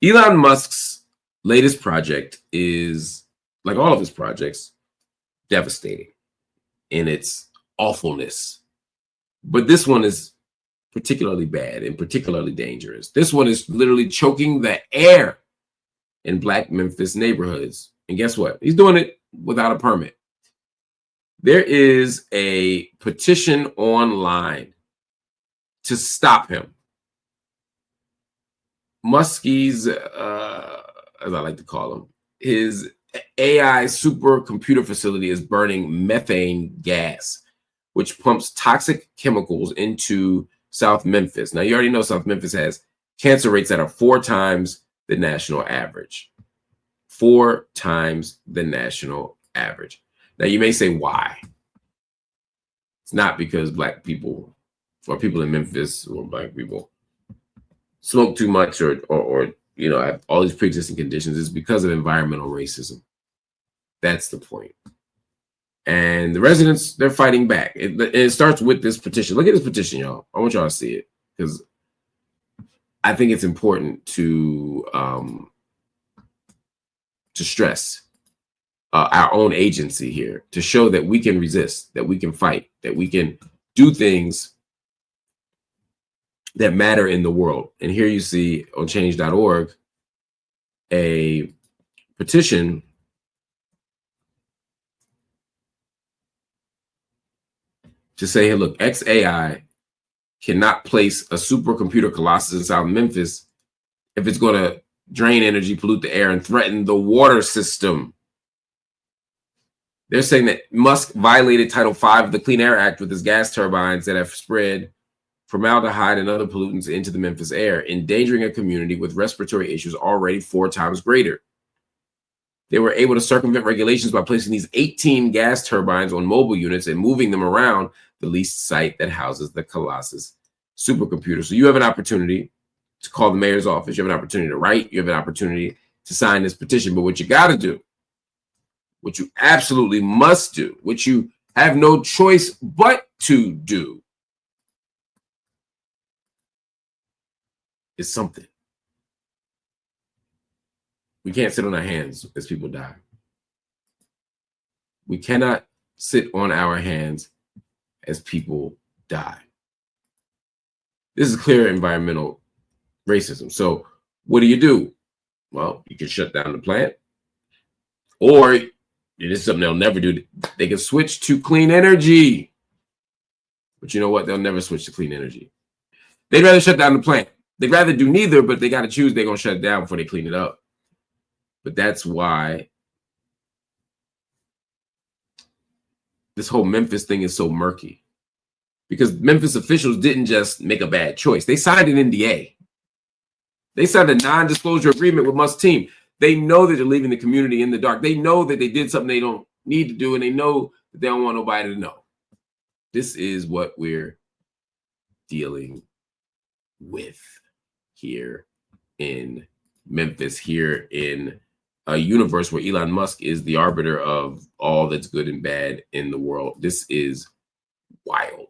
Elon Musk's latest project is, like all of his projects, devastating in its awfulness. But this one is particularly bad and particularly dangerous. This one is literally choking the air in Black Memphis neighborhoods. And guess what? He's doing it without a permit. There is a petition online to stop him. Muskie's, as I like to call him, his AI supercomputer facility is burning methane gas, which pumps toxic chemicals into South Memphis. Now, you already know South Memphis has cancer rates that are 4 times the national average. 4 times the national average. Now, you may say, why? It's not because Black people or people in Memphis or Black people smoke too much or you know, have all these pre-existing conditions. It's because of environmental racism. That's the point. And the residents, they're fighting back. It starts with this petition. Look at this petition, y'all. I want y'all to see it because I think it's important to stress our own agency here, to show that we can resist, that we can fight, that we can do things that matter in the world. And here you see on change.org a petition to say, hey, look, XAI cannot place a supercomputer colossus in South Memphis if it's going to drain energy, pollute the air, and threaten the water system. They're saying that Musk violated Title V of the Clean Air Act with his gas turbines that have spread formaldehyde and other pollutants into the Memphis air, endangering a community with respiratory issues already 4 times greater. They were able to circumvent regulations by placing these 18 gas turbines on mobile units and moving them around the leased site that houses the Colossus supercomputer. So you have an opportunity to call the mayor's office. You have an opportunity to write. You have an opportunity to sign this petition. But what you got to do, what you absolutely must do, what you have no choice but to do, is something. We can't sit on our hands as people die. We cannot sit on our hands as people die. This is clear environmental racism. So what do? Well, you can shut down the plant, or this is something they'll never do. They can switch to clean energy. But you know what? They'll never switch to clean energy. They'd rather shut down the plant. They'd rather do neither, but they got to choose. They're going to shut it down before they clean it up. But that's why this whole Memphis thing is so murky. Because Memphis officials didn't just make a bad choice. They signed an NDA. They signed a non-disclosure agreement with Musk's team. They know that they're leaving the community in the dark. They know that they did something they don't need to do, and they know that they don't want nobody to know. This is what we're dealing with here in Memphis, here in a universe where Elon Musk is the arbiter of all that's good and bad in the world. This is wild.